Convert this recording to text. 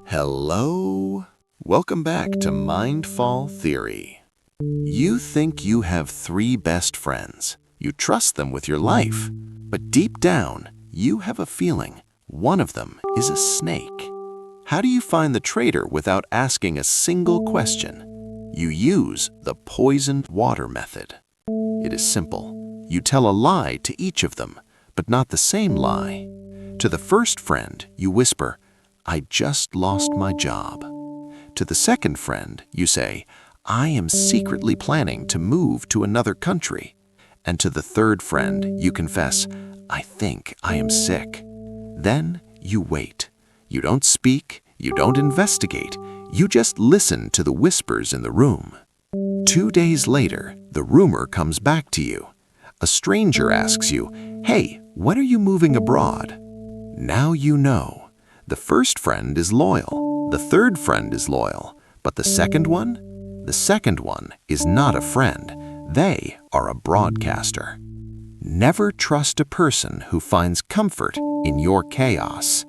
Hello. Welcome back to Mindfall Theory. You think you have three best friends. You trust them with your life. But deep down, you have a feeling one of them is a snake. How do you find the traitor without asking a single question? You use the poisoned water method. It is simple. You tell a lie to each of them, but not the same lie. To the first friend, you whisper, "I just lost my job." To the second friend, you say, "I am secretly planning to move to another country." And to the third friend, you confess, "I think I am sick." Then you wait. You don't speak, you don't investigate, you just listen to the whispers in the room. 2 days later, the rumor comes back to you. A stranger asks you, "Hey, when are you moving abroad?" Now you know. The first friend is loyal, the third friend is loyal, but the second one? The second one is not a friend. They are a broadcaster. Never trust a person who finds comfort in your chaos.